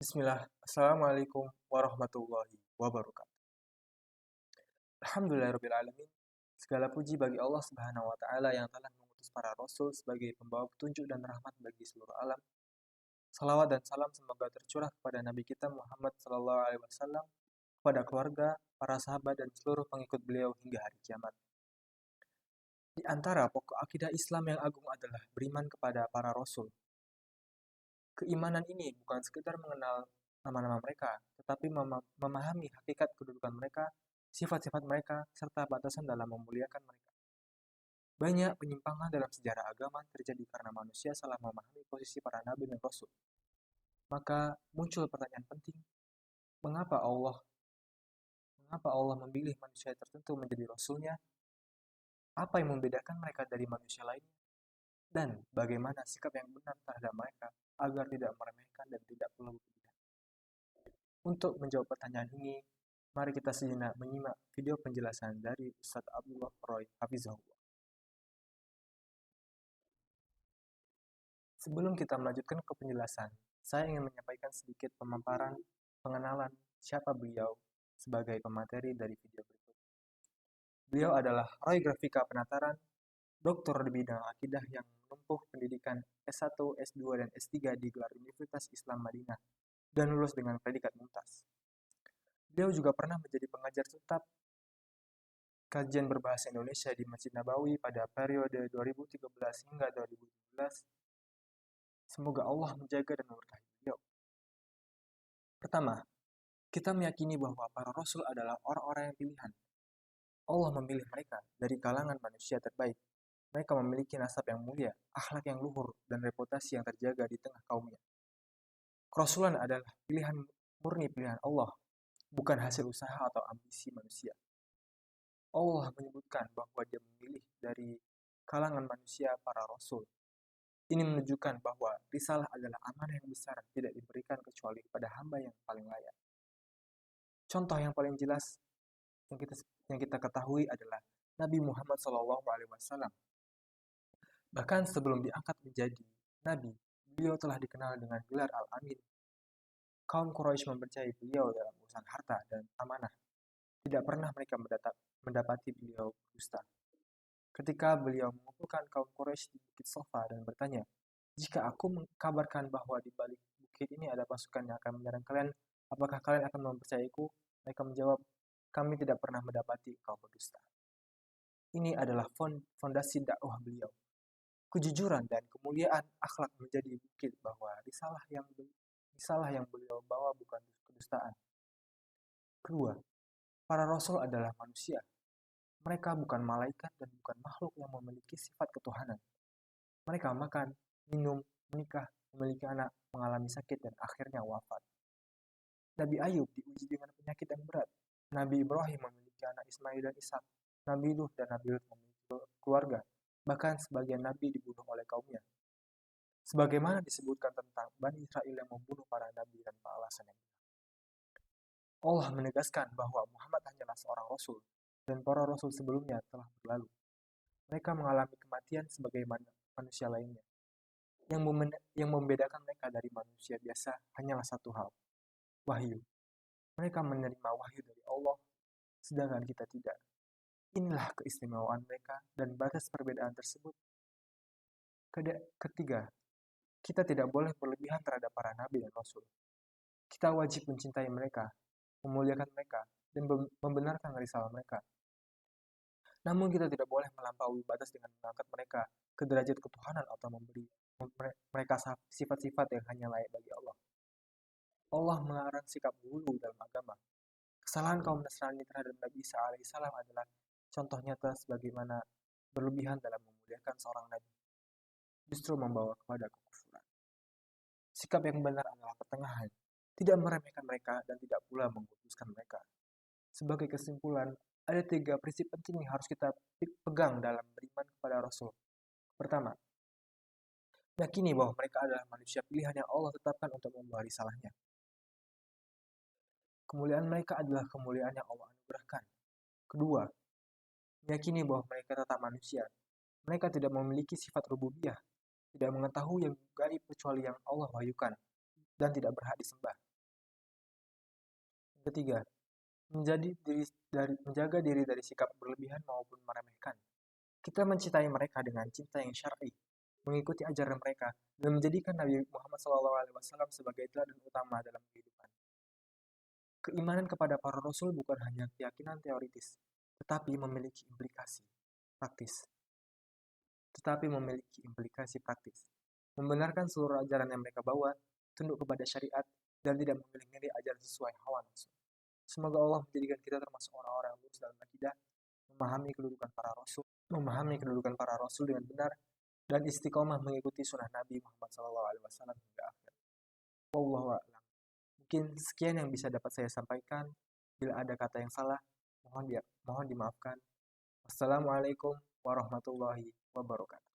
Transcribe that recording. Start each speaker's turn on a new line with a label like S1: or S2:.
S1: Bismillah. Assalamualaikum warahmatullahi wabarakatuh. Alhamdulillahirrabbilalamin. Segala puji bagi Allah Subhanahu wa Ta'ala yang telah mengutus para rasul sebagai pembawa petunjuk dan rahmat bagi seluruh alam. Salawat dan salam semoga tercurah kepada Nabi kita Muhammad Sallallahu Alaihi Wasallam, kepada keluarga, para sahabat dan seluruh pengikut beliau hingga hari kiamat. Di antara pokok akidah Islam yang agung adalah beriman kepada para rasul. Keimanan ini bukan sekedar mengenal nama-nama mereka, tetapi memahami hakikat kedudukan mereka, sifat-sifat mereka, serta batasan dalam memuliakan mereka. Banyak penyimpangan dalam sejarah agama terjadi karena manusia salah memahami posisi para nabi dan rasul. Maka muncul pertanyaan penting, mengapa Allah memilih manusia tertentu menjadi rasulnya? Apa yang membedakan mereka dari manusia lainnya? Dan bagaimana sikap yang benar terhadap mereka agar tidak meremehkan dan tidak perlu berlebihan? Untuk menjawab pertanyaan ini, mari kita sejenak menyimak video penjelasan dari Ustadz Abdullah Roy Hafizahullah. Sebelum kita melanjutkan ke penjelasan, saya ingin menyampaikan sedikit pemaparan pengenalan siapa beliau sebagai pemateri dari video berikut. Beliau adalah Roy Grafika Penataran, doktor di bidang akidah yang menempuh pendidikan S1, S2, dan S3 di gelar Universitas Islam Madinah dan lulus dengan predikat mumtaz. Beliau juga pernah menjadi pengajar tetap kajian berbahasa Indonesia di Masjid Nabawi pada periode 2013 hingga 2017. Semoga Allah menjaga dan memberkahi beliau. Pertama, kita meyakini bahwa para rasul adalah orang-orang yang pilihan. Allah memilih mereka dari kalangan manusia terbaik. Mereka memiliki nasab yang mulia, akhlak yang luhur, dan reputasi yang terjaga di tengah kaumnya. Kerasulan adalah murni pilihan Allah, bukan hasil usaha atau ambisi manusia. Allah menyebutkan bahwa Dia memilih dari kalangan manusia para rasul. Ini menunjukkan bahwa risalah adalah amanah yang besar tidak diberikan kecuali kepada hamba yang paling layak. Contoh yang paling jelas yang kita ketahui adalah Nabi Muhammad SAW. Bahkan sebelum diangkat menjadi Nabi, beliau telah dikenal dengan gelar Al-Amin. Kaum Quraisy mempercayai beliau dalam urusan harta dan amanah. Tidak pernah mereka mendapati beliau berdusta. Ketika beliau mengumpulkan kaum Quraisy di Bukit Sofa dan bertanya, "Jika aku mengkabarkan bahwa di balik bukit ini ada pasukan yang akan menyerang kalian, apakah kalian akan mempercayaiku?" Mereka menjawab, "Kami tidak pernah mendapati kau berdusta." Ini adalah fondasi dakwah beliau. Kejujuran dan kemuliaan akhlak menjadi bukit bahwa risalah yang beliau bawa bukan kedustaan. Kedua, para rasul adalah manusia. Mereka bukan malaikat dan bukan makhluk yang memiliki sifat ketuhanan. Mereka makan, minum, menikah, memiliki anak, mengalami sakit, dan akhirnya wafat. Nabi Ayub diuji dengan penyakit yang berat. Nabi Ibrahim memiliki anak Ismail dan Ishak. Nabi Nuh dan Nabi Lut memiliki keluarga. Bahkan sebagian nabi dibunuh oleh kaumnya. Sebagaimana disebutkan tentang Bani Israel yang membunuh para nabi tanpa alasan yang benar. Allah menegaskan bahwa Muhammad hanyalah seorang rasul, dan para rasul sebelumnya telah berlalu. Mereka mengalami kematian sebagaimana manusia lainnya. Yang membedakan mereka dari manusia biasa hanyalah satu hal, wahyu. Mereka menerima wahyu dari Allah, sedangkan kita tidak. Inilah keistimewaan mereka dan batas perbedaan tersebut. Ketiga, kita tidak boleh berlebihan terhadap para nabi dan rasul. Kita wajib mencintai mereka, memuliakan mereka, dan membenarkan risalah mereka. Namun kita tidak boleh melampaui batas dengan mengangkat mereka ke derajat ketuhanan atau memberi mereka sifat-sifat yang hanya layak bagi Allah. Allah melarang sikap ghulu dalam agama. Kesalahan kaum Nasrani terhadap Nabi Isa alaihissalam adalah contoh nyata sebagaimana berlebihan dalam memuliakan seorang nabi justru membawa kepada kekufuran. Sikap yang benar adalah pertengahan, tidak meremehkan mereka dan tidak pula mengkuduskan mereka. Sebagai kesimpulan, ada 3 prinsip penting yang harus kita pegang dalam beriman kepada Rasul. Pertama, yakini bahwa mereka adalah manusia pilihan yang Allah tetapkan untuk membawa risalahnya. Kemuliaan mereka adalah kemuliaan yang Allah anugerahkan. Kedua, meyakini bahwa mereka tetap manusia. Mereka tidak memiliki sifat rububiyah, tidak mengetahui yang gaib kecuali yang Allah wahyukan, dan tidak berhak disembah. Ketiga, menjaga diri dari sikap berlebihan maupun meremehkan. Kita mencintai mereka dengan cinta yang syar'i, mengikuti ajaran mereka, dan menjadikan Nabi Muhammad SAW sebagai teladan utama dalam kehidupan. Keimanan kepada para rasul bukan hanya keyakinan teoritis, tetapi memiliki praktis. Praktis. Membenarkan seluruh ajaran yang mereka bawa, tunduk kepada syariat, dan tidak memilih-milih ajaran sesuai hawa nafsu. Semoga Allah menjadikan kita termasuk orang-orang yang lurus dalam akidah, memahami kedudukan para rasul dengan benar, dan istiqomah mengikuti sunnah Nabi Muhammad SAW hingga akhir. Wallahu a'lam. Mungkin sekian yang bisa dapat saya sampaikan. Bila ada kata yang salah, mohon dimaafkan. Wassalamualaikum warahmatullahi wabarakatuh.